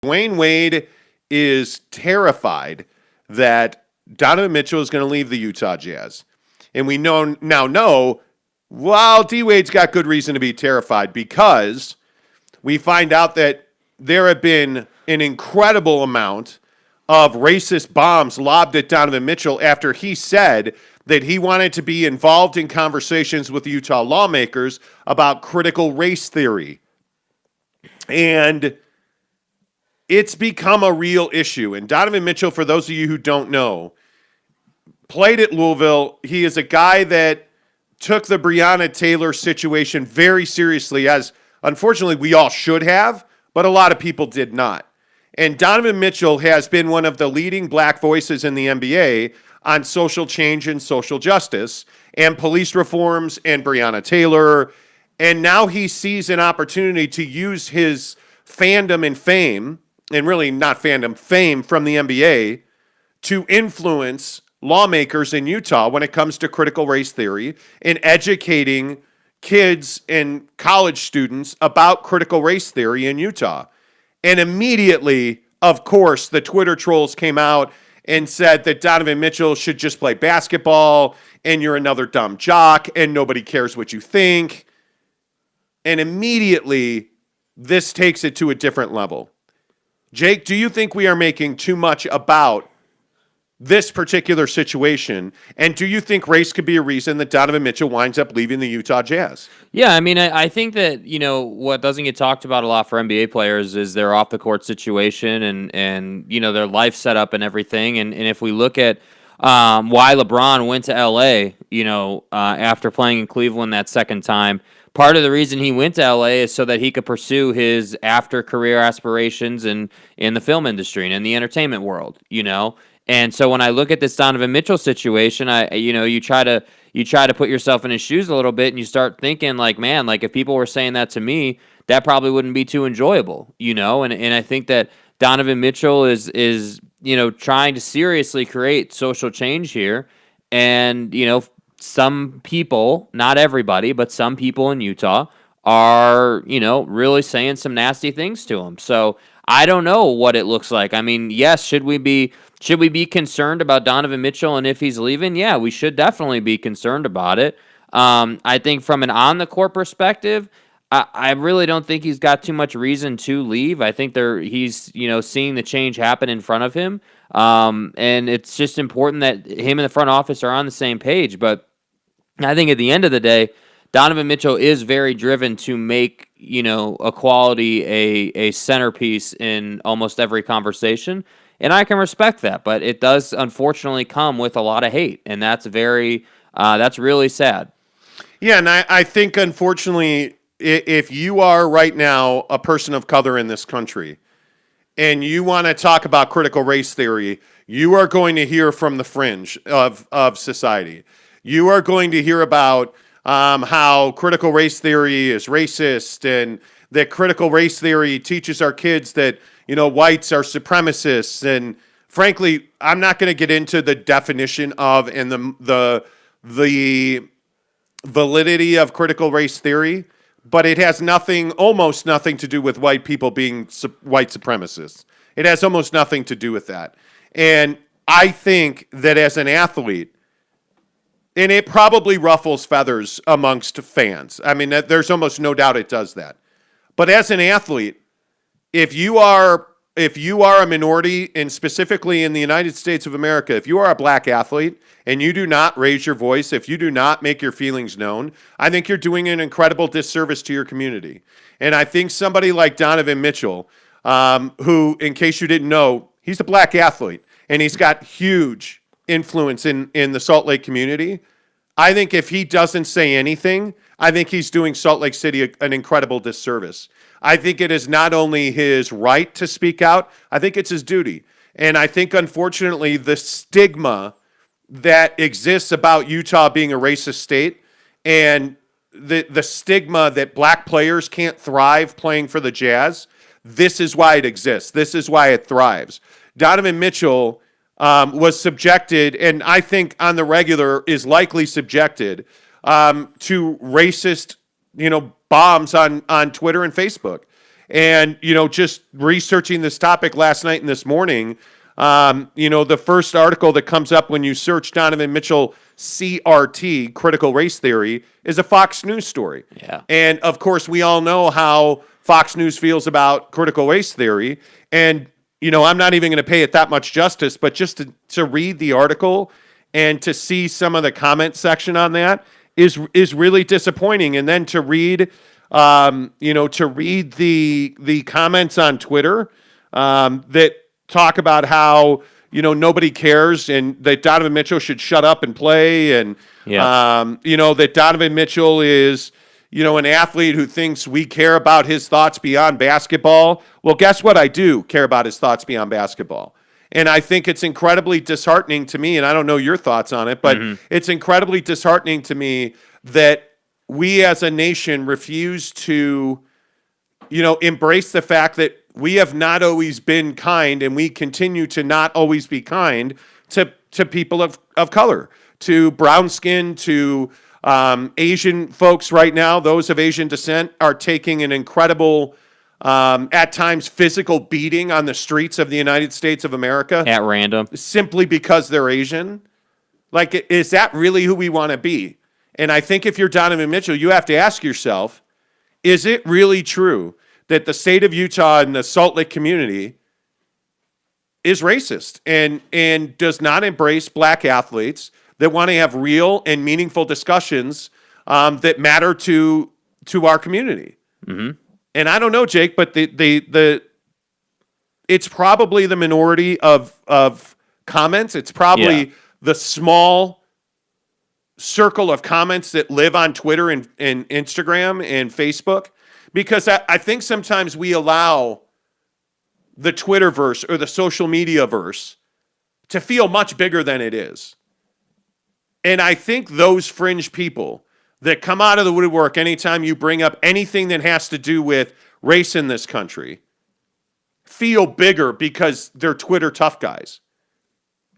Dwayne Wade is terrified that Donovan Mitchell is going to leave the Utah Jazz. And we know, well, D-Wade's got good reason to be terrified because we find out that there have been an incredible amount of racist bombs lobbed at Donovan Mitchell after he said that he wanted to be involved in conversations with Utah lawmakers about critical race theory. And it's become a real issue. And Donovan Mitchell, for those of you who don't know, played at Louisville. He is a guy that took the Breonna Taylor situation very seriously, as unfortunately we all should have, but a lot of people did not. And Donovan Mitchell has been one of the leading black voices in the NBA on social change and social justice and police reforms and Breonna Taylor. And now he sees an opportunity to use his fandom and fame, and really not fandom, fame from the NBA, to influence lawmakers in Utah when it comes to critical race theory and educating kids and college students about critical race theory in Utah. And immediately, of course, the Twitter trolls came out and said that Donovan Mitchell should just play basketball and you're another dumb jock and nobody cares what you think. And immediately, this takes it to a different level. Jake, do you think we are making too much about this particular situation? And do you think race could be a reason that Donovan Mitchell winds up leaving the Utah Jazz? Yeah, I mean, I think that, what doesn't get talked about a lot for NBA players is their off-the-court situation and their life setup and everything. And if we look at why LeBron went to L.A., after playing in Cleveland that second time, part of the reason he went to L.A. is so that he could pursue his after-career aspirations in the film industry and in the entertainment world, And so when I look at this Donovan Mitchell situation, you try to put yourself in his shoes a little bit, and you start thinking like, man, like if people were saying that to me, that probably wouldn't be too enjoyable, And I think that Donovan Mitchell is trying to seriously create social change here, and some people, not everybody, but some people in Utah are really saying some nasty things to him. So I don't know what it looks like. I mean, yes, should we be concerned about Donovan Mitchell and if he's leaving? Yeah, we should definitely be concerned about it. I think from an on-the-court perspective, I really don't think he's got too much reason to leave. I think he's seeing the change happen in front of him, and it's just important that him and the front office are on the same page. But I think at the end of the day, Donovan Mitchell is very driven to make equality a centerpiece in almost every conversation. And I can respect that, but it does unfortunately come with a lot of hate, and that's really sad. Yeah, and I think unfortunately, if you are right now a person of color in this country, and you want to talk about critical race theory, you are going to hear from the fringe of society. You are going to hear about how critical race theory is racist, and that critical race theory teaches our kids that whites are supremacists. And frankly, I'm not going to get into the definition of and the validity of critical race theory, but it has almost nothing to do with white people being white supremacists. It has almost nothing to do with that. And I think that as an athlete, and it probably ruffles feathers amongst fans. I mean, there's almost no doubt it does that. But as an athlete, if you are a minority, and specifically in the United States of America, if you are a black athlete and you do not raise your voice, if you do not make your feelings known, I think you're doing an incredible disservice to your community. And I think somebody like Donovan Mitchell, who, in case you didn't know, he's a black athlete, and he's got huge influence in the Salt Lake community. I think if he doesn't say anything, I think he's doing Salt Lake City an incredible disservice. I think it is not only his right to speak out, I think it's his duty. And I think, unfortunately, the stigma that exists about Utah being a racist state, and the stigma that black players can't thrive playing for the Jazz, this is why it exists. This is why it thrives. Donovan Mitchell was subjected, and I think on the regular is likely subjected to racist, bombs on Twitter and Facebook. And, just researching this topic last night and this morning, the first article that comes up when you search Donovan Mitchell CRT, critical race theory, is a Fox News story. Yeah. And, of course, we all know how Fox News feels about critical race theory. And, I'm not even going to pay it that much justice, but just to read the article and to see some of the comment section on that is really disappointing. And then to read, the comments on Twitter that talk about how, nobody cares and that Donovan Mitchell should shut up and play. And, that Donovan Mitchell is, an athlete who thinks we care about his thoughts beyond basketball. Well, guess what? I do care about his thoughts beyond basketball. And I think it's incredibly disheartening to me, and I don't know your thoughts on it, but it's incredibly disheartening to me that we as a nation refuse to, embrace the fact that we have not always been kind and we continue to not always be kind to people of color, to brown skin, to Asian folks right now. Those of Asian descent are taking an incredible, at times, physical beating on the streets of the United States of America. At random. Simply because they're Asian. Like, is that really who we want to be? And I think if you're Donovan Mitchell, you have to ask yourself, is it really true that the state of Utah and the Salt Lake community is racist and does not embrace black athletes that want to have real and meaningful discussions that matter to our community? Mm-hmm. And I don't know, Jake, but it's probably the minority of comments. It's probably the small circle of comments that live on Twitter and Instagram and Facebook, because I think sometimes we allow the Twitterverse or the social media verse to feel much bigger than it is. And I think those fringe people that come out of the woodwork anytime you bring up anything that has to do with race in this country feel bigger because they're Twitter tough guys.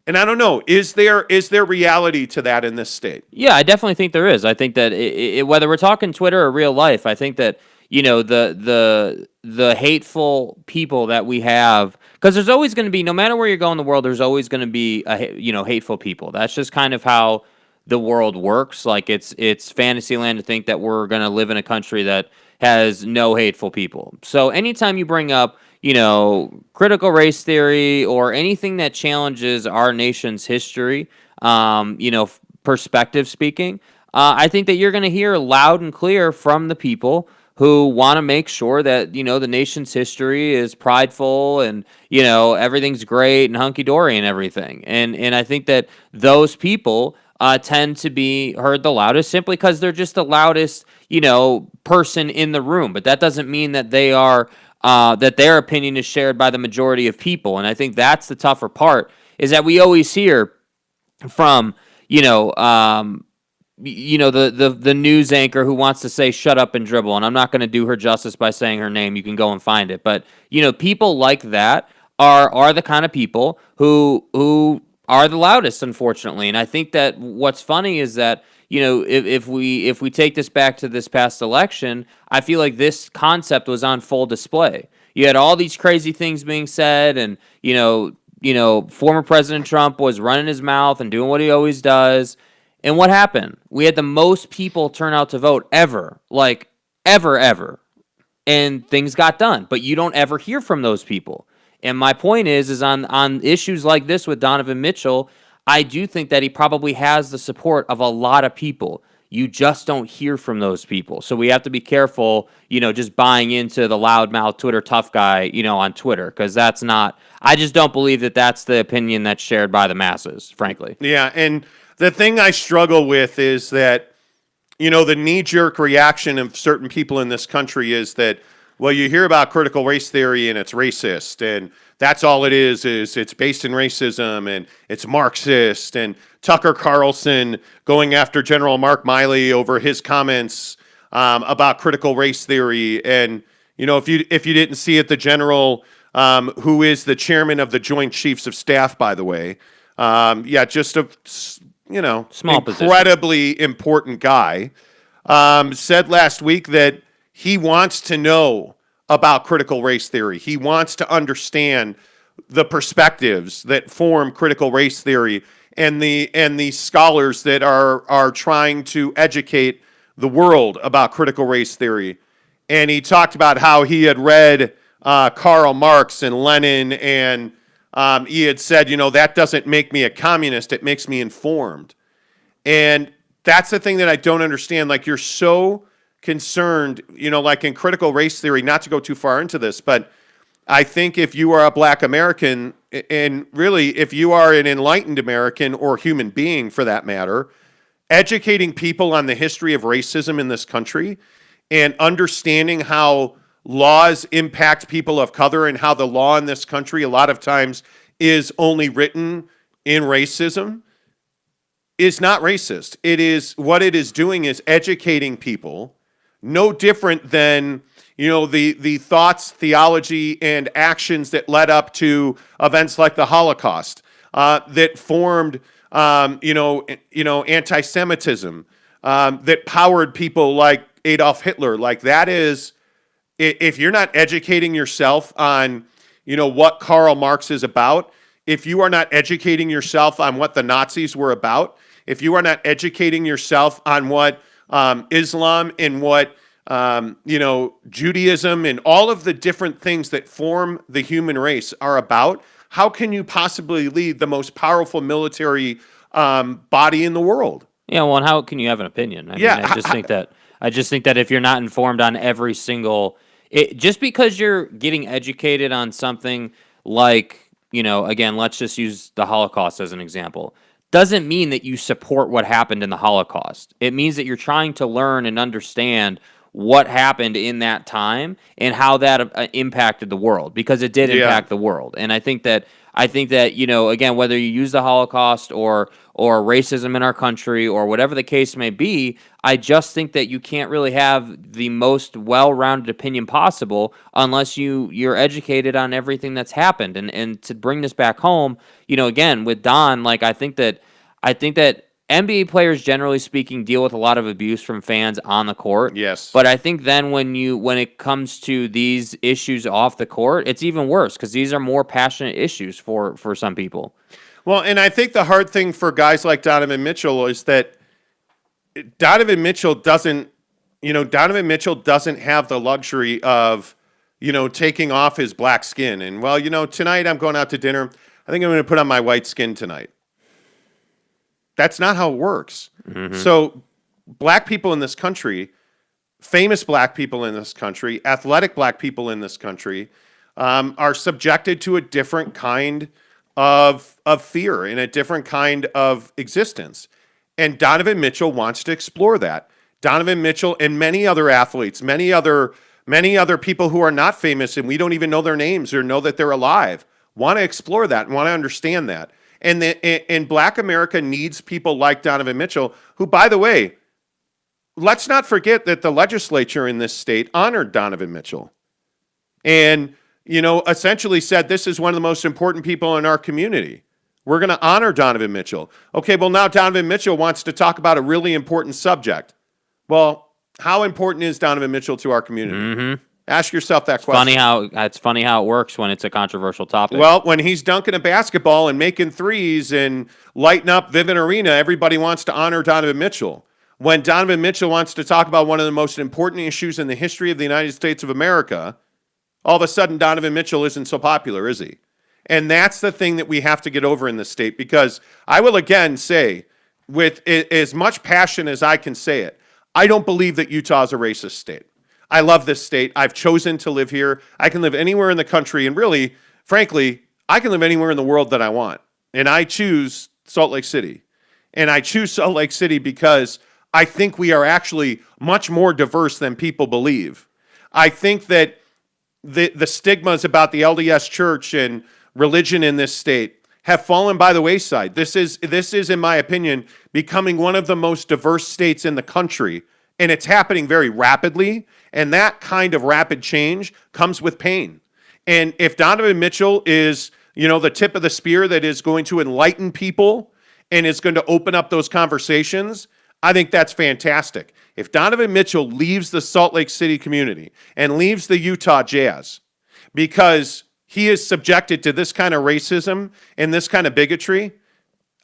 And I don't know, is there reality to that in this state? Yeah, I definitely think there is. I think that whether we're talking Twitter or real life, I think that the hateful people that we have, because there's always going to be, no matter where you go in the world, there's always going to be hateful people. That's just kind of how the world works. Like it's fantasy land to think that we're going to live in a country that has no hateful people. So anytime you bring up critical race theory or anything that challenges our nation's history, perspective speaking, I think that you're going to hear loud and clear from the people who want to make sure that, the nation's history is prideful and, everything's great and hunky-dory and everything. And I think that those people tend to be heard the loudest simply because they're just the loudest, person in the room. But that doesn't mean that they are that their opinion is shared by the majority of people. And I think that's the tougher part, is that we always hear from, the news anchor who wants to say shut up and dribble. And I'm not going to do her justice by saying her name. You can go and find it. But, people like that are the kind of people who are the loudest, unfortunately. And I think that what's funny is that, if we take this back to this past election, I feel like this concept was on full display. You had all these crazy things being said, and former President Trump was running his mouth and doing what he always does. And what happened? We had the most people turn out to vote ever, like ever, and things got done. But you don't ever hear from those people. And my point is on issues like this with Donovan Mitchell, I do think that he probably has the support of a lot of people. You just don't hear from those people. So we have to be careful, just buying into the loudmouth Twitter tough guy, on Twitter, because that's not, I just don't believe that that's the opinion that's shared by the masses, frankly. Yeah, and the thing I struggle with is that, the knee-jerk reaction of certain people in this country is that, well, you hear about critical race theory and it's racist, and that's all it is it's based in racism and it's Marxist, and Tucker Carlson going after General Mark Miley over his comments about critical race theory. And, if you didn't see it, the general, who is the chairman of the Joint Chiefs of Staff, by the way, just a, small incredibly position. Important guy, said last week that he wants to know about critical race theory. He wants to understand the perspectives that form critical race theory and the scholars that are trying to educate the world about critical race theory. And he talked about how he had read Karl Marx and Lenin, and he had said, that doesn't make me a communist, it makes me informed. And that's the thing that I don't understand. Like, you're so concerned, like in critical race theory, not to go too far into this, but I think if you are a black American, and really if you are an enlightened American or human being for that matter, educating people on the history of racism in this country and understanding how laws impact people of color and how the law in this country a lot of times is only written in racism is not racist. It is, what it is doing is educating people, no different than the thoughts, theology, and actions that led up to events like the Holocaust that formed anti-Semitism that powered people like Adolf Hitler. Like, that is, if you're not educating yourself on what Karl Marx is about, if you are not educating yourself on what the Nazis were about, if you are not educating yourself on what Islam and what Judaism and all of the different things that form the human race are about, how can you possibly lead the most powerful military body in the world? Yeah, well, and how can you have an opinion? I mean, I just think that if you're not informed on every single, just because you're getting educated on something like, again, let's just use the Holocaust as an example, doesn't mean that you support what happened in the Holocaust. It means that you're trying to learn and understand what happened in that time and how that impacted the world, because it did impact the world. And I think that again, whether you use the Holocaust or racism in our country or whatever the case may be, I just think that you can't really have the most well-rounded opinion possible unless you're educated on everything that's happened. And to bring this back home, again with Don, like I think that NBA players, generally speaking, deal with a lot of abuse from fans on the court. Yes. But I think then when it comes to these issues off the court, it's even worse, because these are more passionate issues for some people. Well, and I think the hard thing for guys like Donovan Mitchell is that Donovan Mitchell doesn't have the luxury of, taking off his black skin. And, well, tonight I'm going out to dinner. I think I'm going to put on my white skin tonight. That's not how it works. Mm-hmm. So black people in this country, famous black people in this country, athletic black people in this country, are subjected to a different kind of fear and a different kind of existence. And Donovan Mitchell wants to explore that. Donovan Mitchell and many other athletes, many other people who are not famous and we don't even know their names or know that they're alive, want to explore that and want to understand that. And Black America needs people like Donovan Mitchell, who, by the way, let's not forget that the legislature in this state honored Donovan Mitchell and, essentially said this is one of the most important people in our community. We're going to honor Donovan Mitchell. Okay, well, now Donovan Mitchell wants to talk about a really important subject. Well, how important is Donovan Mitchell to our community? Mm-hmm. Ask yourself that question. It's funny how it works when it's a controversial topic. Well, when he's dunking a basketball and making threes and lighting up Vivint Arena, everybody wants to honor Donovan Mitchell. When Donovan Mitchell wants to talk about one of the most important issues in the history of the United States of America, all of a sudden Donovan Mitchell isn't so popular, is he? And that's the thing that we have to get over in this state, because I will again say, with as much passion as I can say it, I don't believe that Utah is a racist state. I love this state. I've chosen to live here. I can live anywhere in the country, and really, frankly, I can live anywhere in the world that I want. And I choose Salt Lake City. And I choose Salt Lake City because I think we are actually much more diverse than people believe. I think that the stigmas about the LDS Church and religion in this state have fallen by the wayside. This is, in my opinion, becoming one of the most diverse states in the country, and it's happening very rapidly, and that kind of rapid change comes with pain. And if Donovan Mitchell is, the tip of the spear that is going to enlighten people and is going to open up those conversations, I think that's fantastic. If Donovan Mitchell leaves the Salt Lake City community and leaves the Utah Jazz because he is subjected to this kind of racism and this kind of bigotry,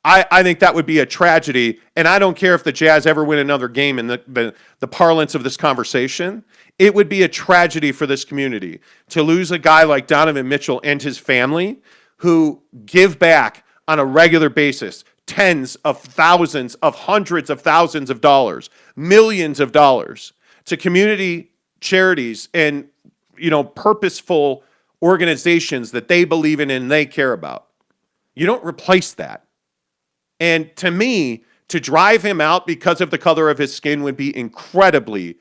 I think that would be a tragedy. And I don't care if the Jazz ever win another game in the parlance of this conversation. It would be a tragedy for this community to lose a guy like Donovan Mitchell and his family who give back on a regular basis tens of thousands of hundreds of thousands of dollars, millions of dollars to community charities and, purposeful organizations that they believe in and they care about. You don't replace that. And to me, to drive him out because of the color of his skin would be incredibly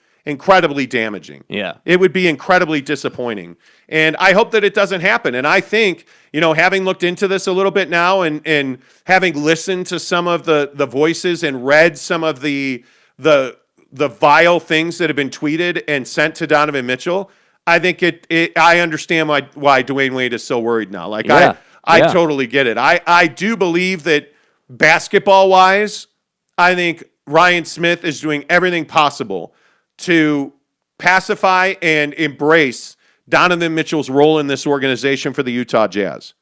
damaging. Yeah. It would be incredibly disappointing. And I hope that it doesn't happen. And I think, having looked into this a little bit now and having listened to some of the voices and read some of the vile things that have been tweeted and sent to Donovan Mitchell, I think I understand why Dwayne Wade is so worried now. Like, yeah. I totally get it. I do believe that basketball-wise, I think Ryan Smith is doing everything possible to pacify and embrace Donovan Mitchell's role in this organization for the Utah Jazz.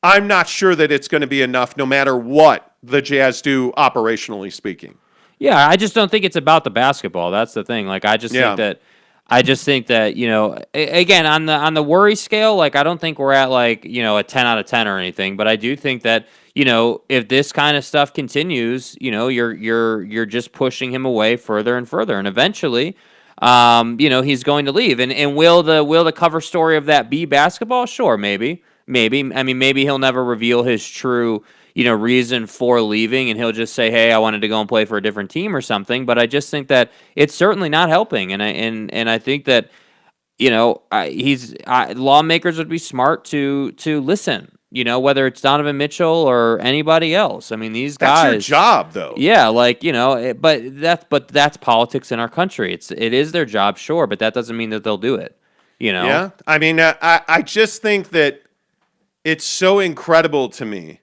I'm not sure that it's going to be enough no matter what the Jazz do operationally speaking. Yeah, I just don't think it's about the basketball. That's the thing. Like, I just think that, again, on the worry scale, like, I don't think we're at like, a 10 out of 10 or anything, but I do think that, if this kind of stuff continues, you're just pushing him away further and further, and eventually, he's going to leave. And will the cover story of that be basketball? Sure, maybe. I mean, maybe he'll never reveal his true, reason for leaving, and he'll just say, "Hey, I wanted to go and play for a different team or something." But I just think that it's certainly not helping, and I think that lawmakers would be smart to listen. Whether it's Donovan Mitchell or anybody else. I mean, these guys. That's your job, though. Yeah, but that's politics in our country. It is their job, sure, but that doesn't mean that they'll do it. Yeah, I mean, I just think that it's so incredible to me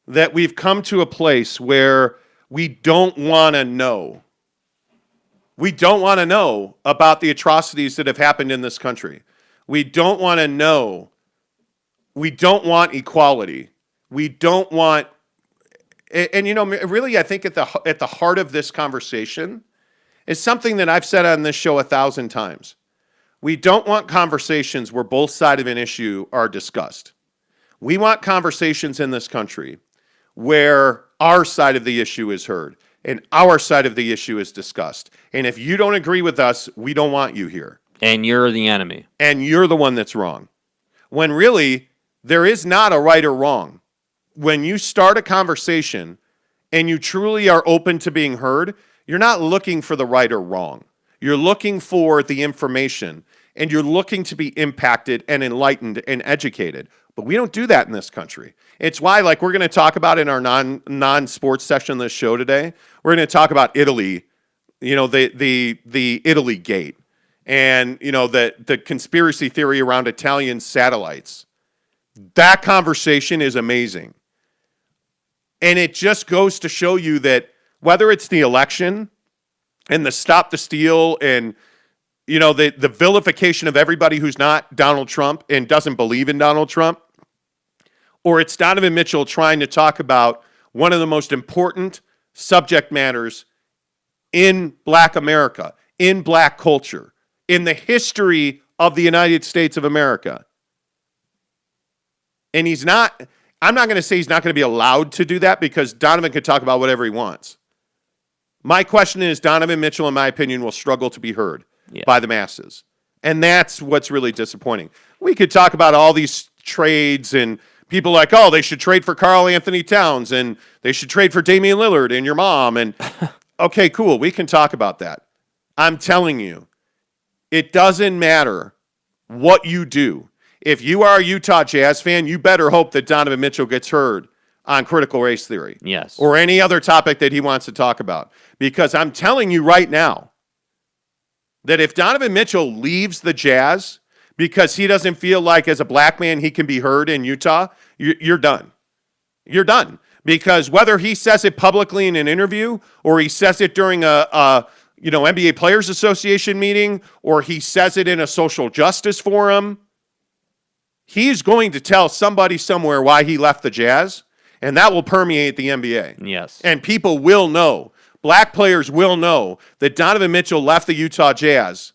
that we've come to a place where we don't want to know. We don't want to know about the atrocities that have happened in this country. We don't want to know. We don't want equality. We don't want, and really, I think at the heart of this conversation is something that I've said on this show 1,000 times. We don't want conversations where both sides of an issue are discussed. We want conversations in this country where our side of the issue is heard and our side of the issue is discussed. And if you don't agree with us, we don't want you here. And you're the enemy. And you're the one that's wrong. When really, there is not a right or wrong. When you start a conversation and you truly are open to being heard, you're not looking for the right or wrong. You're looking for the information, and you're looking to be impacted and enlightened and educated. But we don't do that in this country. It's why, like we're going to talk about in our non-sports section of this show today, we're going to talk about Italy, the Italy gate, and the conspiracy theory around Italian satellites. That conversation is amazing. And it just goes to show you that whether it's the election and the stop the steal and the vilification of everybody who's not Donald Trump and doesn't believe in Donald Trump, or it's Donovan Mitchell trying to talk about one of the most important subject matters in Black America, in Black culture, in the history of the United States of America. And I'm not going to say he's not going to be allowed to do that because Donovan can talk about whatever he wants. My question is, Donovan Mitchell, in my opinion, will struggle to be heard by the masses. And that's what's really disappointing. We could talk about all these trades and people like, oh, they should trade for Karl Anthony Towns and they should trade for Damian Lillard and your mom. And okay, cool. We can talk about that. I'm telling you, it doesn't matter what you do. If you are a Utah Jazz fan, you better hope that Donovan Mitchell gets heard on critical race theory. Yes. Or any other topic that he wants to talk about. Because I'm telling you right now that if Donovan Mitchell leaves the Jazz because he doesn't feel like as a black man he can be heard in Utah, you're done. You're done. Because whether he says it publicly in an interview or he says it during a NBA Players Association meeting or he says it in a social justice forum, he's going to tell somebody somewhere why he left the Jazz, and that will permeate the NBA. Yes. And people will know, black players will know that Donovan Mitchell left the Utah Jazz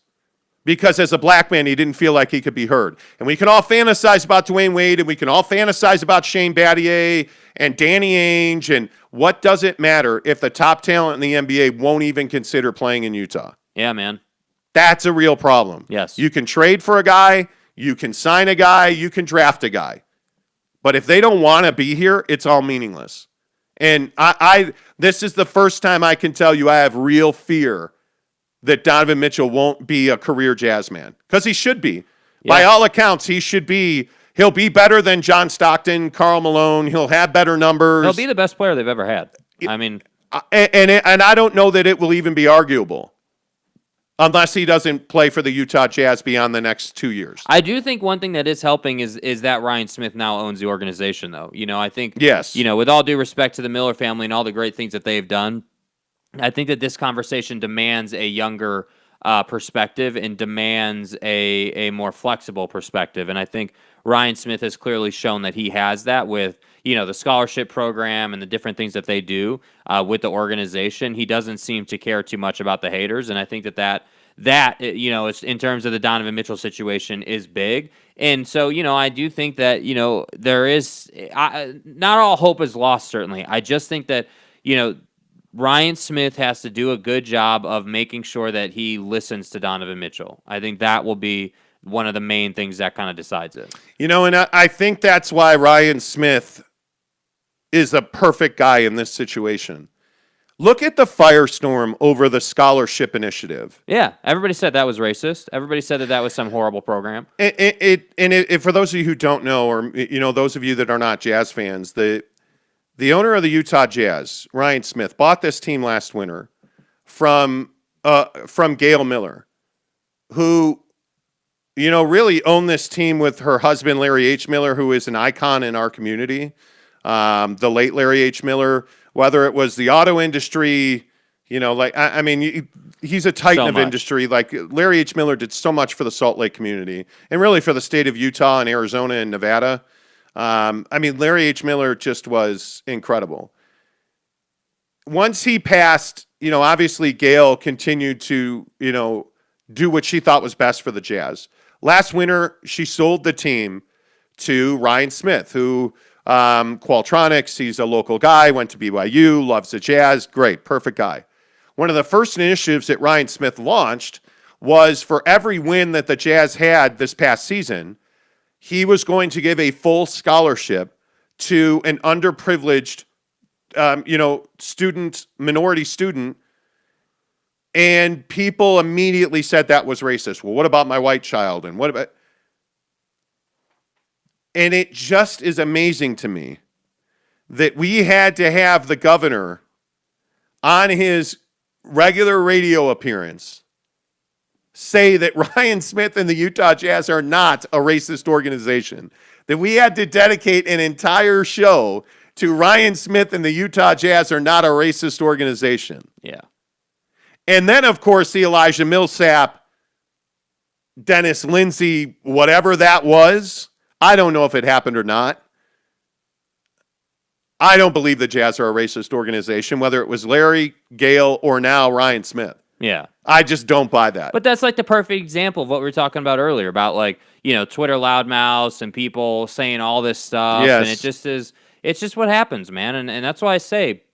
because as a black man, he didn't feel like he could be heard. And we can all fantasize about Dwayne Wade, and we can all fantasize about Shane Battier and Danny Ainge, and what does it matter if the top talent in the NBA won't even consider playing in Utah? Yeah, man. That's a real problem. Yes. You can trade for a guy, you can sign a guy, you can draft a guy. But if they don't want to be here, it's all meaningless. And this is the first time I can tell you I have real fear that Donovan Mitchell won't be a career Jazz man. Because he should be. Yeah. By all accounts, he should be. He'll be better than John Stockton, Karl Malone. He'll have better numbers. He'll be the best player they've ever had. I mean. And I don't know that it will even be arguable. Unless he doesn't play for the Utah Jazz beyond the next 2 years. I do think one thing that is helping is that Ryan Smith now owns the organization, though. I think, yes. With all due respect to the Miller family and all the great things that they've done, I think that this conversation demands a younger perspective and demands a more flexible perspective. And I think Ryan Smith has clearly shown that he has that with, the scholarship program and the different things that they do with the organization. He doesn't seem to care too much about the haters. And I think that it's in terms of the Donovan Mitchell situation is big. And so, I do think that, there is not all hope is lost, certainly. I just think that, Ryan Smith has to do a good job of making sure that he listens to Donovan Mitchell. I think that will be one of the main things that kind of decides it. And I think that's why Ryan Smith is a perfect guy in this situation. Look at the firestorm over the scholarship initiative. Yeah, everybody said that was racist. Everybody said that was some horrible program. And for those of you who don't know, or those of you that are not Jazz fans, the owner of the Utah Jazz, Ryan Smith, bought this team last winter from Gail Miller, who really owned this team with her husband Larry H. Miller, who is an icon in our community. The late Larry H. Miller. Whether it was the auto industry, he's a titan of industry. Like Larry H. Miller did so much for the Salt Lake community and really for the state of Utah and Arizona and Nevada. Larry H. Miller just was incredible. Once he passed, obviously Gail continued to, do what she thought was best for the Jazz. Last winter, she sold the team to Ryan Smith, who Qualtronics, he's a local guy, went to BYU, loves the Jazz, great, perfect guy. One of the first initiatives that Ryan Smith launched was for every win that the Jazz had this past season, he was going to give a full scholarship to an underprivileged, minority student, and people immediately said that was racist. Well, what about my white child? And what about... And it just is amazing to me that we had to have the governor on his regular radio appearance say that Ryan Smith and the Utah Jazz are not a racist organization. That we had to dedicate an entire show to Ryan Smith and the Utah Jazz are not a racist organization. Yeah. And then, of course, the Elijah Millsap, Dennis Lindsey, whatever that was, I don't know if it happened or not. I don't believe the Jazz are a racist organization, whether it was Larry, Gail, or now Ryan Smith. Yeah. I just don't buy that. But that's like the perfect example of what we were talking about earlier about Twitter loudmouths and people saying all this stuff. Yes. And it's just what happens, man. And that's why I say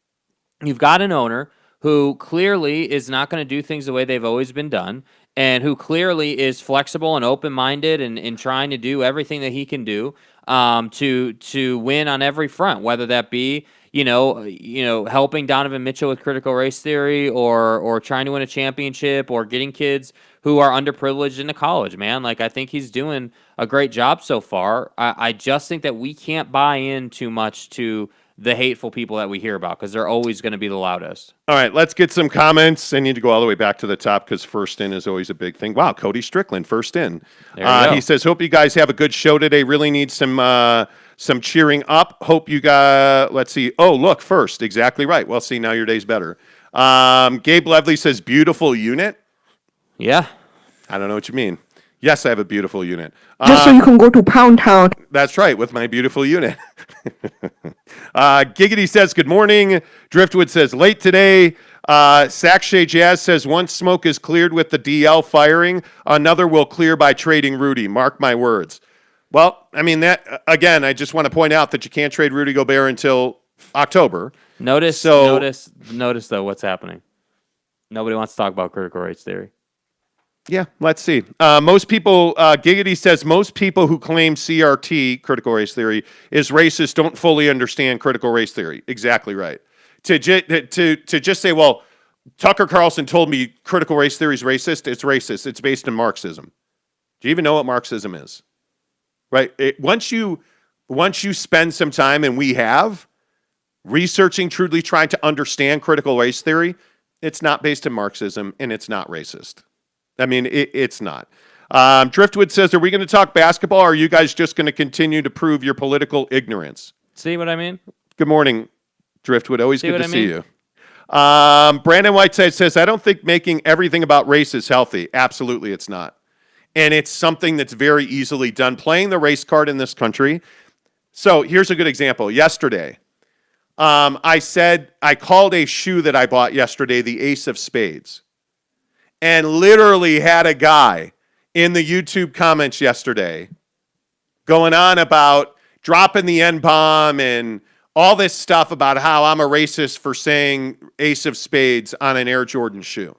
you've got an owner who clearly is not going to do things the way they've always been done and who clearly is flexible and open-minded and trying to do everything that he can do to win on every front, whether that be helping Donovan Mitchell with critical race theory or trying to win a championship or getting kids who are underprivileged into college, man. Like, I think he's doing a great job so far. I just think that we can't buy in too much to the hateful people that we hear about because they're always going to be the loudest. All right, let's get some comments. I need to go all the way back to the top because first in is always a big thing. Wow, Cody Strickland, first in. There you go. He says, hope you guys have a good show today. Really need some some cheering up. Hope you got, let's see. Oh, look, first. Exactly right. Well, see, now your day's better. Gabe Levely says, beautiful unit. Yeah. I don't know what you mean. Yes, I have a beautiful unit. Just so you can go to Pound Town. That's right, with my beautiful unit. Giggity says, good morning. Driftwood says, late today. Sakshay Jazz says, once smoke is cleared with the DL firing, another will clear by trading Rudy. Mark my words. Well, I mean, that again, I just want to point out that you can't trade Rudy Gobert until October. Notice though what's happening. Nobody wants to talk about critical race theory. Yeah, let's see. Most people, Giggity says, most people who claim CRT, critical race theory, is racist don't fully understand critical race theory. Exactly right. To just say, well, Tucker Carlson told me critical race theory is racist. It's racist. It's based in Marxism. Do you even know what Marxism is? Right. Once you spend some time, and we have, researching, truly trying to understand critical race theory, it's not based in Marxism, and it's not racist. I mean, it's not. Driftwood says, are we going to talk basketball, or are you guys just going to continue to prove your political ignorance? See what I mean? Good morning, Driftwood. Always good to see you. Brandon Whiteside says, I don't think making everything about race is healthy. Absolutely, it's not. And it's something that's very easily done. Playing the race card in this country. So here's a good example. Yesterday, I called a shoe that I bought yesterday the Ace of Spades. And literally had a guy in the YouTube comments yesterday going on about dropping the N-bomb and all this stuff about how I'm a racist for saying Ace of Spades on an Air Jordan shoe.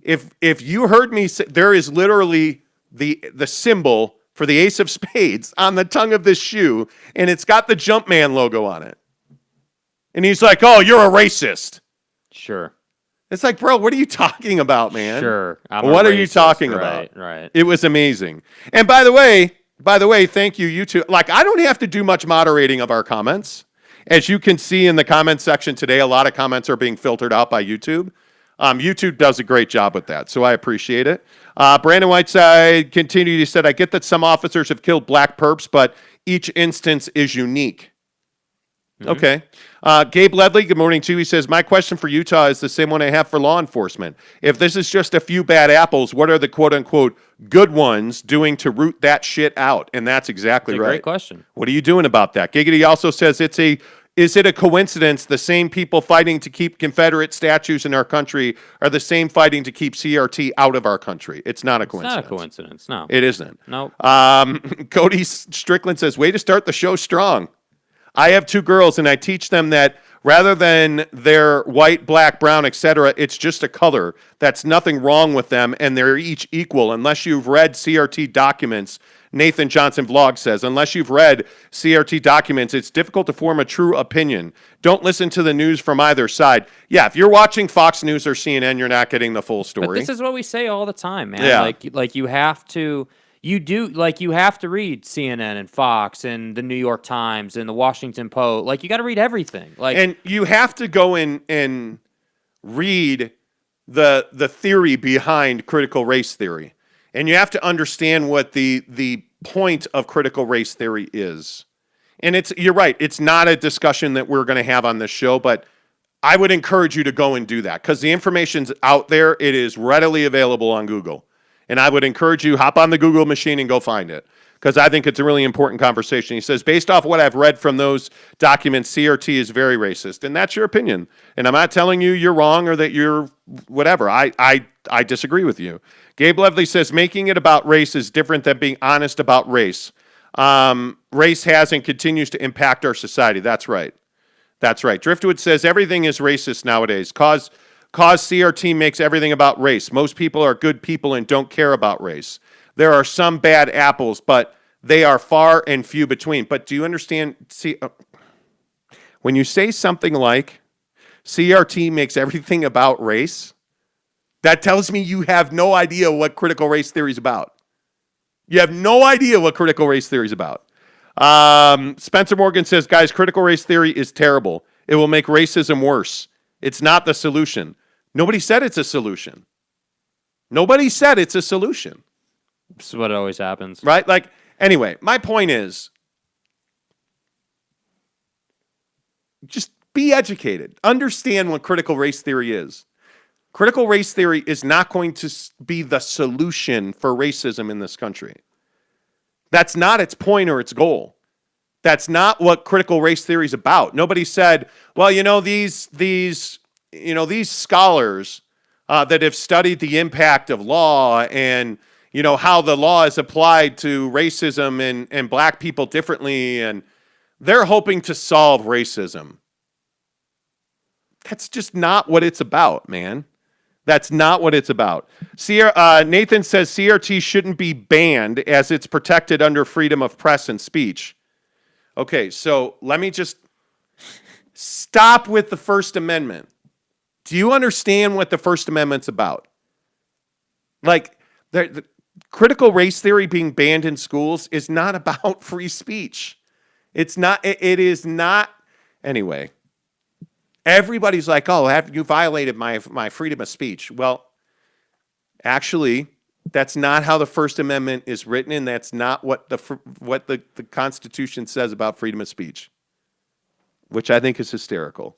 If you heard me say, there is literally the symbol for the Ace of Spades on the tongue of this shoe, and it's got the Jumpman logo on it. And he's like, oh, you're a racist. Sure. It's like, bro, what are you talking about, man? Sure. What are you talking about? Right. It was amazing. And by the way, thank you, YouTube. Like, I don't have to do much moderating of our comments. As you can see in the comment section today, a lot of comments are being filtered out by YouTube. YouTube does a great job with that, so I appreciate it. Brandon Whiteside continued. He said, I get that some officers have killed black perps, but each instance is unique. Mm-hmm. Okay. Gabe Ledley, good morning to you. He says, my question for Utah is the same one I have for law enforcement. If this is just a few bad apples, what are the quote-unquote good ones doing to root that shit out? And that's exactly right. Great question. What are you doing about that? Giggity also says, is it a coincidence the same people fighting to keep Confederate statues in our country are the same fighting to keep CRT out of our country? It's not a coincidence. It's not a coincidence, no. It isn't. No. Cody Strickland says, way to start the show strong. I have two girls, and I teach them that rather than their white, black, brown, etc., it's just a color. That's nothing wrong with them, and they're each equal. Unless you've read CRT documents, Nathan Johnson Vlog says, unless you've read CRT documents, it's difficult to form a true opinion. Don't listen to the news from either side. Yeah, if you're watching Fox News or CNN, you're not getting the full story. But this is what we say all the time, man. Yeah. Like you have to... you have to read CNN and Fox and the New York Times and the Washington Post. Like, you got to read everything. And you have to go in and read the theory behind critical race theory. And you have to understand what the point of critical race theory is. And you're right, it's not a discussion that we're going to have on this show, but I would encourage you to go and do that because the information's out there. It is readily available on Google. And I would encourage you, hop on the Google machine and go find it because I think it's a really important conversation. He says, based off what I've read from those documents, CRT is very racist. And that's your opinion. And I'm not telling you you're wrong or that you're whatever. I disagree with you. Gabe Levely says, making it about race is different than being honest about race. Race has and continues to impact our society. That's right. That's right. Driftwood says, everything is racist nowadays. Cause CRT makes everything about race. Most people are good people and don't care about race. There are some bad apples, but they are far and few between. But do you understand? When you say something like CRT makes everything about race, that tells me you have no idea what critical race theory is about. You have no idea what critical race theory is about. Spencer Morgan says, guys, critical race theory is terrible. It will make racism worse. It's not the solution. Nobody said it's a solution. Nobody said it's a solution. This is what always happens. Right? Like, anyway, my point is, just be educated. Understand what critical race theory is. Critical race theory is not going to be the solution for racism in this country. That's not its point or its goal. That's not what critical race theory is about. Nobody said, well, these scholars that have studied the impact of law and how the law is applied to racism and black people differently, and they're hoping to solve racism. That's just not what it's about, man. That's not what it's about. Nathan says CRT shouldn't be banned as it's protected under freedom of press and speech. Okay, so let me just stop with the First Amendment. Do you understand what the First Amendment's about? Like, the critical race theory being banned in schools is not about free speech. It's not. It is not. Anyway. Everybody's like, oh, have you violated my freedom of speech? Well, actually, that's not how the First Amendment is written, and that's not what the Constitution says about freedom of speech, which I think is hysterical.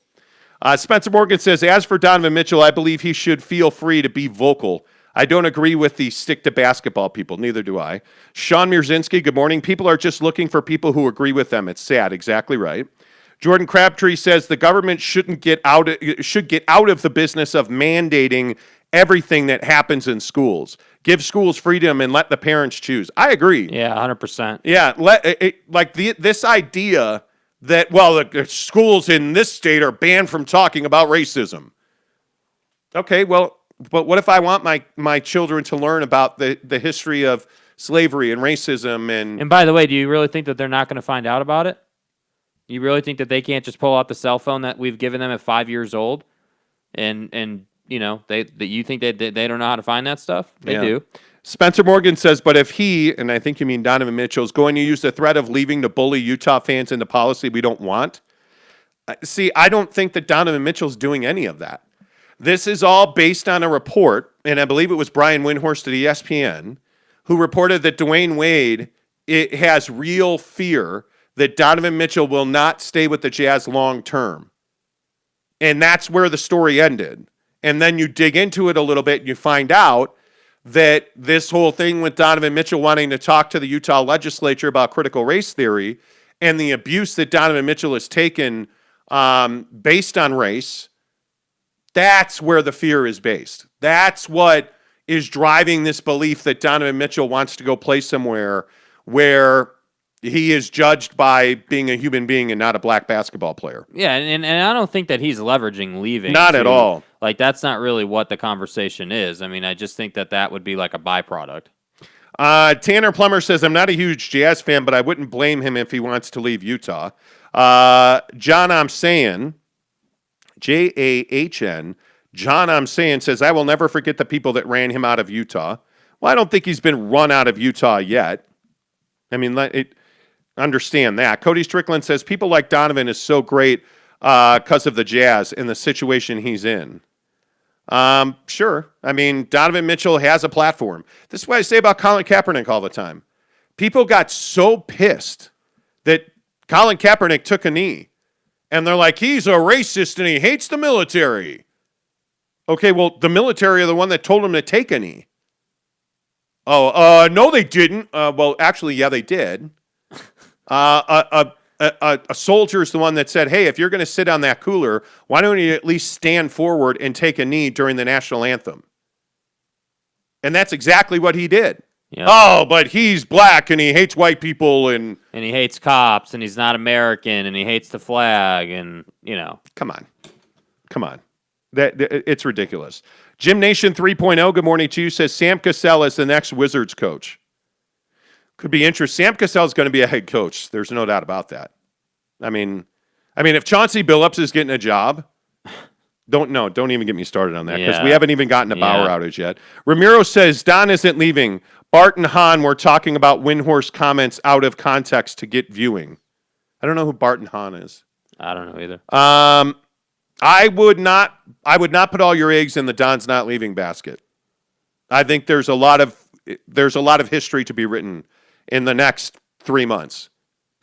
Spencer Morgan says, as for Donovan Mitchell, I believe he should feel free to be vocal. I don't agree with the stick to basketball people. Neither do I. Sean Mierzinski, good morning. People are just looking for people who agree with them. It's sad. Exactly right. Jordan Crabtree says the government should get out of the business of mandating everything that happens in schools. Give schools freedom and let the parents choose. I agree. Yeah, 100%. Yeah, this idea that the schools in this state are banned from talking about racism. Okay, well, but what if I want my children to learn about the history of slavery and racism and by the way, do you really think that they're not going to find out about it? You really think that they can't just pull out the cell phone that we've given them at 5 years old, and you think they don't know how to find that stuff? They do. Spencer Morgan says, but if he, and I think you mean Donovan Mitchell, is going to use the threat of leaving to bully Utah fans into policy we don't want, see, I don't think that Donovan Mitchell's doing any of that. This is all based on a report, and I believe it was Brian Windhorst at ESPN, who reported that Dwayne Wade has real fear that Donovan Mitchell will not stay with the Jazz long term. And that's where the story ended. And then you dig into it a little bit and you find out that this whole thing with Donovan Mitchell wanting to talk to the Utah legislature about critical race theory and the abuse that Donovan Mitchell has taken based on race, that's where the fear is based. That's what is driving this belief that Donovan Mitchell wants to go play somewhere where he is judged by being a human being and not a black basketball player. Yeah, and I don't think that he's leveraging leaving. Not at all. Like, that's not really what the conversation is. I mean, I just think that would be like a byproduct. Tanner Plummer says, I'm not a huge Jazz fan, but I wouldn't blame him if he wants to leave Utah. John I'm saying, Jahn, John I'm saying says, I will never forget the people that ran him out of Utah. Well, I don't think he's been run out of Utah yet. I mean, understand that. Cody Strickland says people like Donovan is so great because of the Jazz and the situation he's in. Sure. I mean, Donovan Mitchell has a platform. This is what I say about Colin Kaepernick all the time. People got so pissed that Colin Kaepernick took a knee. And they're like, he's a racist and he hates the military. Okay, well, the military are the one that told him to take a knee. Oh, no, they didn't. Well, actually, yeah, they did. A soldier is the one that said, hey, if you're going to sit on that cooler, why don't you at least stand forward and take a knee during the national anthem? And that's exactly what he did. Yep. Oh, but he's black and he hates white people and he hates cops and he's not American and he hates the flag and, Come on. It's ridiculous. Jim Nation 3.0, good morning to you, says Sam Cassell is the next Wizards coach. Could be interesting. Sam Cassell is going to be a head coach. There's no doubt about that. I mean, if Chauncey Billups is getting a job, don't even get me started on that because we haven't even gotten a Bauer outage yet. Ramiro says Don isn't leaving. Bart and Han were talking about Windhorst comments out of context to get viewing. I don't know who Bart and Han is. I don't know either. I would not put all your eggs in the Don's not leaving basket. I think there's a lot of history to be written in the next 3 months.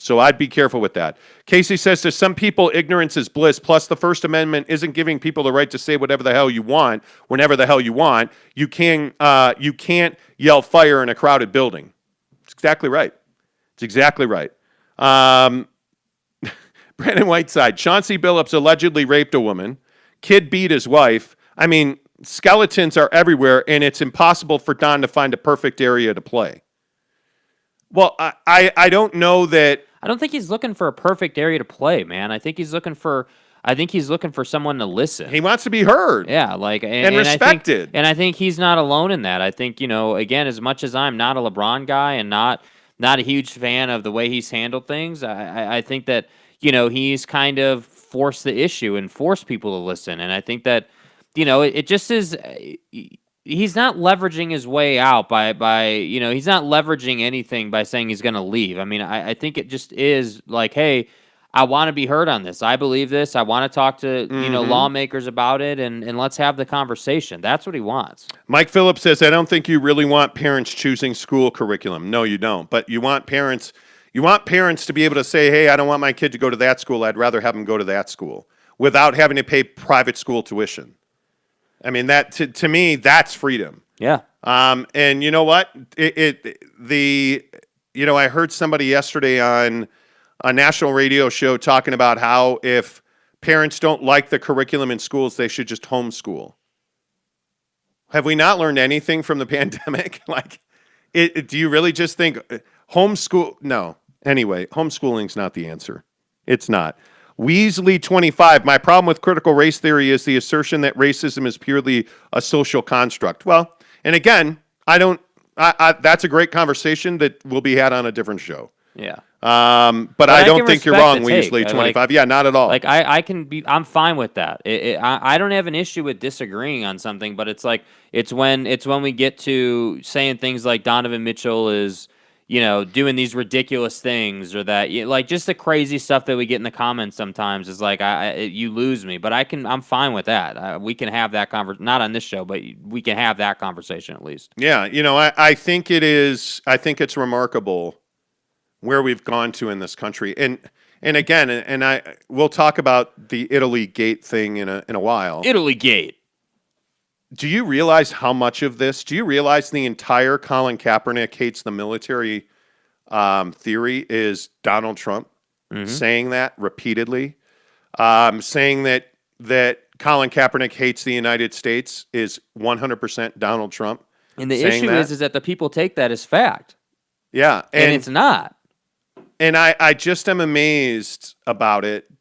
So I'd be careful with that. Casey says to some people, ignorance is bliss. Plus, the First Amendment isn't giving people the right to say whatever the hell you want, whenever the hell you want. You can't yell fire in a crowded building. It's exactly right. It's exactly right. Brandon Whiteside, Chauncey Billups allegedly raped a woman. Kid beat his wife. I mean, skeletons are everywhere, and it's impossible for Don to find a perfect area to play. Well, I don't know that. I don't think he's looking for a perfect area to play, man. I think he's looking for someone to listen. He wants to be heard. Yeah, and respected. I think he's not alone in that. I think, again, as much as I'm not a LeBron guy and not a huge fan of the way he's handled things, I think that, he's kind of forced the issue and forced people to listen. And I think that, it just is. He's not leveraging his way out by he's not leveraging anything by saying he's going to leave. I mean, I think it just is like, hey, I want to be heard on this. I believe this. I want to talk to, lawmakers about it, and let's have the conversation. That's what he wants. Mike Phillips says, I don't think you really want parents choosing school curriculum. No, you don't. But you want parents to be able to say, hey, I don't want my kid to go to that school. I'd rather have him go to that school without having to pay private school tuition. I mean, that to me, that's freedom. Yeah. And you know what? I heard somebody yesterday on a national radio show talking about how if parents don't like the curriculum in schools, they should just homeschool. Have we not learned anything from the pandemic? Do you really just think homeschool? No. Anyway, homeschooling's not the answer. It's not. Weasley 25, my problem with critical race theory is the assertion that racism is purely a social construct. Well, and again, that's a great conversation that will be had on a different show. Yeah. But I don't think you're wrong, Weasley 25. Yeah, not at all. I'm fine with that. I don't have an issue with disagreeing on something, but it's when we get to saying things like Donovan Mitchell is, doing these ridiculous things, or that, just the crazy stuff that we get in the comments sometimes is you lose me. But I'm fine with that. We can have that conversation, not on this show, but we can have that conversation at least. Yeah, I think it is. I think it's remarkable where we've gone to in this country, and again, we'll talk about the Italy Gate thing in a while. Italy Gate. Do you realize how much of this? Do you realize the entire Colin Kaepernick hates the military theory is Donald Trump saying that repeatedly, saying that Colin Kaepernick hates the United States is 100% Donald Trump. And the issue is that the people take that as fact. Yeah, and it's not. And I just am amazed about it.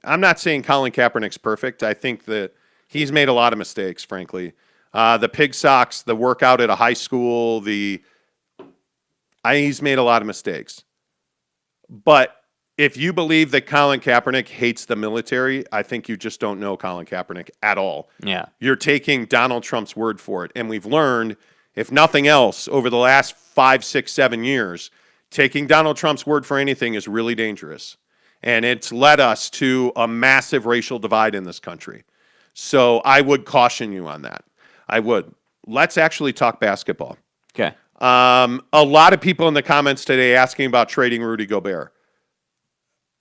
I'm not saying Colin Kaepernick's perfect. I think that he's made a lot of mistakes, frankly. The pig socks, the workout at a high school, he's made a lot of mistakes. But if you believe that Colin Kaepernick hates the military, I think you just don't know Colin Kaepernick at all. Yeah. You're taking Donald Trump's word for it. And we've learned, if nothing else, over the last 5, 6, 7 years, taking Donald Trump's word for anything is really dangerous. And it's led us to a massive racial divide in this country. So I would caution you on that. I would. Let's actually talk basketball. Okay. A lot of people in the comments today asking about trading Rudy Gobert.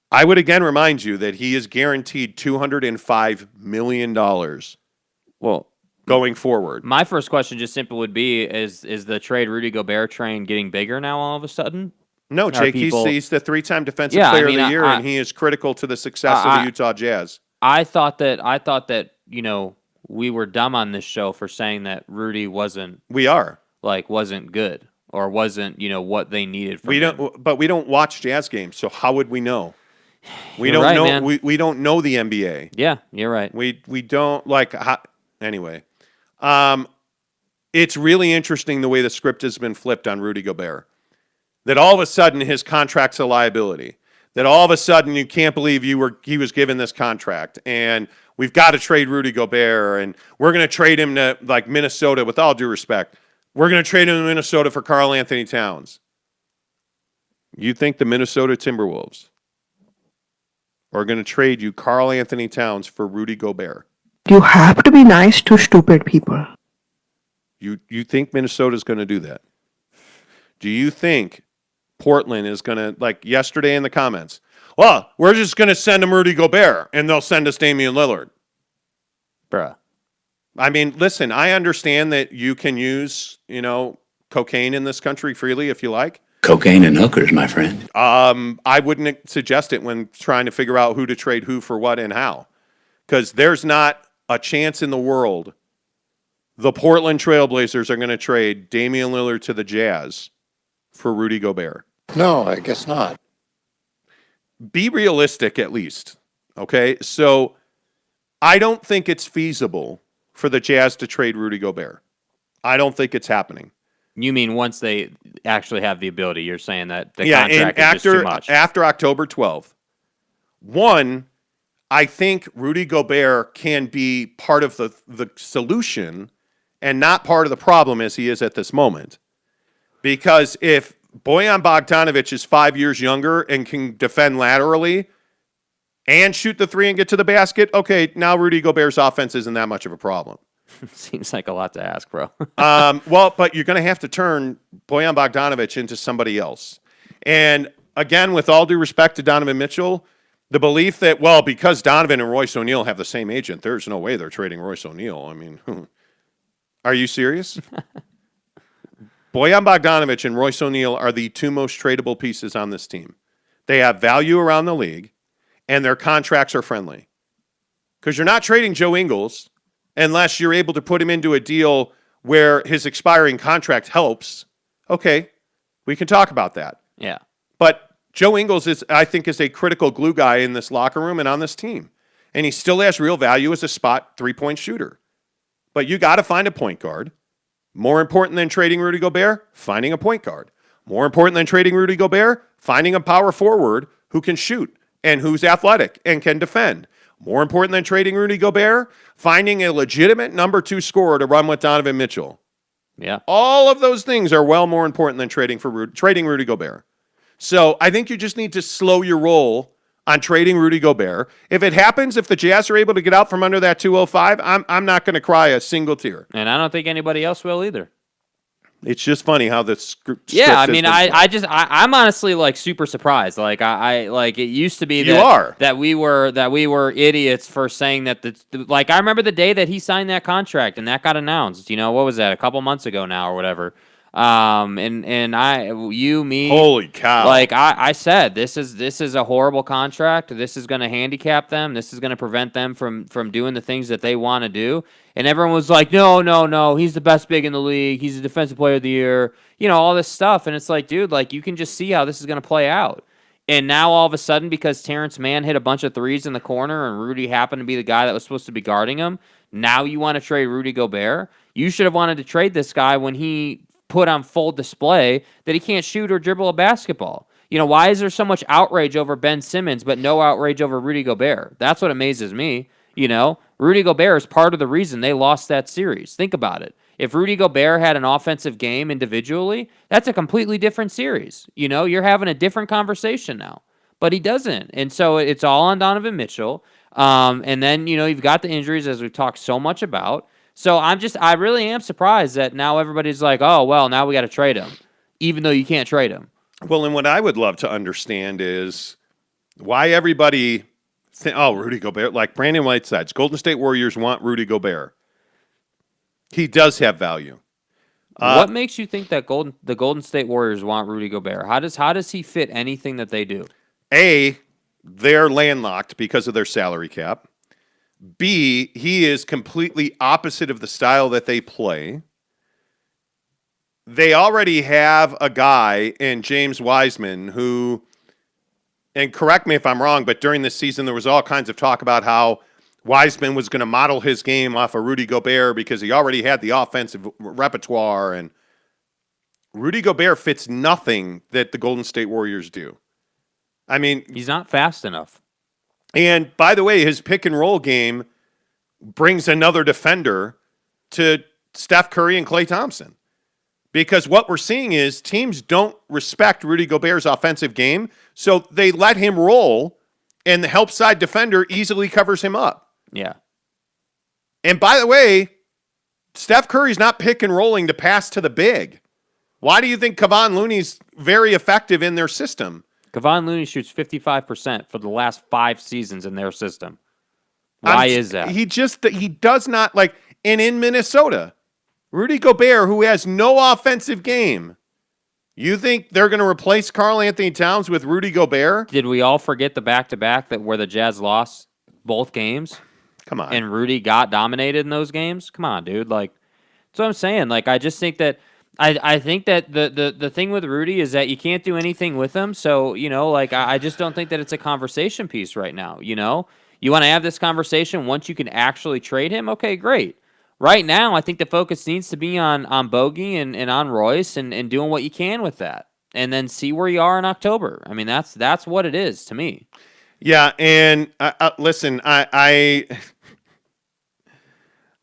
I would again remind you that he is guaranteed $205 million. Well, going forward. My first question just simply would be, is the trade Rudy Gobert train getting bigger now all of a sudden? No, Jake, he's the 3-time defensive player of the year, and he is critical to the success of the Utah Jazz. I thought that we were dumb on this show for saying that Rudy wasn't. We are. Wasn't good, or wasn't, what they needed from him. But we don't watch Jazz games, so how would we know? We You're don't right, know. man. We don't know the NBA. Yeah, you're right. We don't anyway. It's really interesting the way the script has been flipped on Rudy Gobert. That all of a sudden his contract's a liability. That all of a sudden you can't believe he was given this contract, and we've got to trade Rudy Gobert, and we're going to trade him to Minnesota. With all due respect, we're going to trade him to Minnesota for Karl Anthony Towns. You think the Minnesota Timberwolves are going to trade you Karl Anthony Towns for Rudy Gobert? You have to be nice to stupid people. You think Minnesota's going to do that? Do you think Portland is going to, like yesterday in the comments, well, we're just going to send them Rudy Gobert, and they'll send us Damian Lillard. Bruh. I mean, listen, I understand that you can use, cocaine in this country freely if you like. Cocaine and hookers, my friend. I wouldn't suggest it when trying to figure out who to trade who for what and how. Because there's not a chance in the world the Portland Trailblazers are going to trade Damian Lillard to the Jazz for Rudy Gobert. No, I guess not. Be realistic at least, okay? So I don't think it's feasible for the Jazz to trade Rudy Gobert. I don't think it's happening. You mean once they actually have the ability? You're saying that the contract is just too much. After October 12th. One, I think Rudy Gobert can be part of the solution and not part of the problem as he is at this moment. Because if Bojan Bogdanovic is 5 years younger and can defend laterally and shoot the three and get to the basket, okay, now Rudy Gobert's offense isn't that much of a problem. Seems like a lot to ask, bro. Well, but you're going to have to turn Bojan Bogdanovic into somebody else. And again, with all due respect to Donovan Mitchell, the belief that, well, because Donovan and Royce O'Neal have the same agent, there's no way they're trading Royce O'Neal. I mean, are you serious? Bojan Bogdanovic and Royce O'Neal are the two most tradable pieces on this team. They have value around the league, and their contracts are friendly. Because you're not trading Joe Ingles unless you're able to put him into a deal where his expiring contract helps. Okay, we can talk about that. Yeah. But Joe Ingles is a critical glue guy in this locker room and on this team. And he still has real value as a spot three-point shooter. But you got to find a point guard. More important than trading Rudy Gobert, finding a point guard. More important than trading Rudy Gobert, finding a power forward who can shoot and who's athletic and can defend. More important than trading Rudy Gobert, finding a legitimate number 2 scorer to run with Donovan Mitchell. Yeah. All of those things are well more important than trading Rudy Gobert. So I think you just need to slow your roll on trading Rudy Gobert. If it happens, if the Jazz are able to get out from under that 205, I'm not going to cry a single tear. And I don't think anybody else will either. It's just funny how the script. Yeah, I mean, I'm honestly like super surprised. Like I like it used to be that we were idiots for saying that like I remember the day that he signed that contract and that got announced. What was that? A couple months ago now or whatever. Me, holy cow! Like I said, this is a horrible contract. This is going to handicap them. This is going to prevent them from doing the things that they want to do. And everyone was like, no, he's the best big in the league. He's the defensive player of the year. All this stuff. And it's like, dude, like you can just see how this is going to play out. And now all of a sudden, because Terrence Mann hit a bunch of threes in the corner and Rudy happened to be the guy that was supposed to be guarding him, now you want to trade Rudy Gobert? You should have wanted to trade this guy when he put on full display that he can't shoot or dribble a basketball. Why is there so much outrage over Ben Simmons but no outrage over Rudy Gobert? That's what amazes me. Rudy Gobert is part of the reason they lost that series. Think about it. If Rudy Gobert had an offensive game individually, that's a completely different series. You're having a different conversation now. But he doesn't. And so it's all on Donovan Mitchell. And then, you've got the injuries as we've talked so much about. So I really am surprised that now everybody's like, oh, well, now we got to trade him, even though you can't trade him. Well, and what I would love to understand is why everybody Rudy Gobert, like Brandon Whiteside's Golden State Warriors want Rudy Gobert. He does have value. What makes you think that the Golden State Warriors want Rudy Gobert? How does he fit anything that they do? A, they're landlocked because of their salary cap. B, he is completely opposite of the style that they play. They already have a guy in James Wiseman who, and correct me if I'm wrong, but during this season there was all kinds of talk about how Wiseman was going to model his game off of Rudy Gobert because he already had the offensive repertoire, and Rudy Gobert fits nothing that the Golden State Warriors do. I mean, he's not fast enough. And by the way, his pick and roll game brings another defender to Steph Curry and Klay Thompson. Because what we're seeing is teams don't respect Rudy Gobert's offensive game, so they let him roll, and the help side defender easily covers him up. Yeah. And by the way, Steph Curry's not pick and rolling to pass to the big. Why do you think Kevon Looney's very effective in their system? Kevon Looney shoots 55% for the last 5 seasons in their system. Why is that? He does not like, and in Minnesota, Rudy Gobert, who has no offensive game, you think they're going to replace Karl Anthony Towns with Rudy Gobert? Did we all forget the back-to-back where the Jazz lost both games? Come on. And Rudy got dominated in those games? Come on, dude. Like, that's what I'm saying. Like, I just think that I think that the thing with Rudy is that you can't do anything with him. So, like, I just don't think that it's a conversation piece right now, You want to have this conversation once you can actually trade him? Okay, great. Right now, I think the focus needs to be on Bogey and on Royce and doing what you can with that. And then see where you are in October. I mean, that's what it is to me. Yeah, and listen, I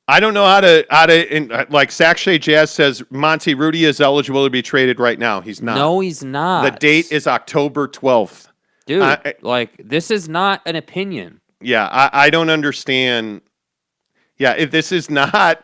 don't know how to like Sakshay Jazz says Monty Rudy is eligible to be traded right now. He's not. No, he's not. The date is October 12th. Dude, this is not an opinion. Yeah, I don't understand. Yeah, this is not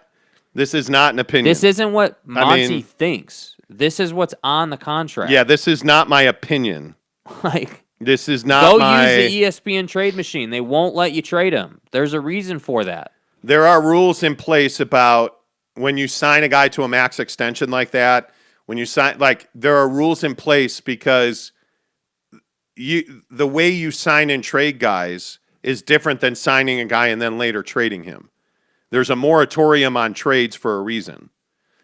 an opinion. This isn't what Monty thinks. This is what's on the contract. Yeah, this is not my opinion. Like, this is not use the ESPN trade machine. They won't let you trade him. There's a reason for that. There are rules in place about when you sign a guy to a max extension like that. When you sign, like, there are rules in place because the way you sign and trade guys is different than signing a guy and then later trading him. There's a moratorium on trades for a reason.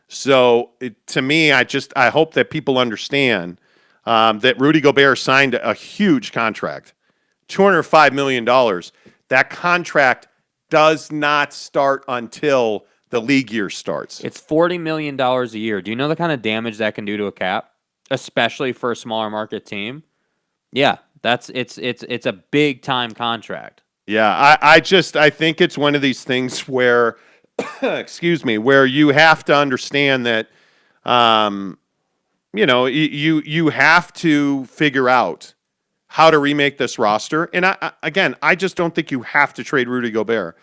So to me, I hope that people understand that Rudy Gobert signed a huge contract, $205 million. That contract does not start until the league year starts. It's $40 million a year. Do you know the kind of damage that can do to a cap, especially for a smaller market team? Yeah, it's a big time contract. Yeah, I think it's one of these things where, excuse me, where you have to understand that, you have to figure out how to remake this roster. And I just don't think you have to trade Rudy Gobert.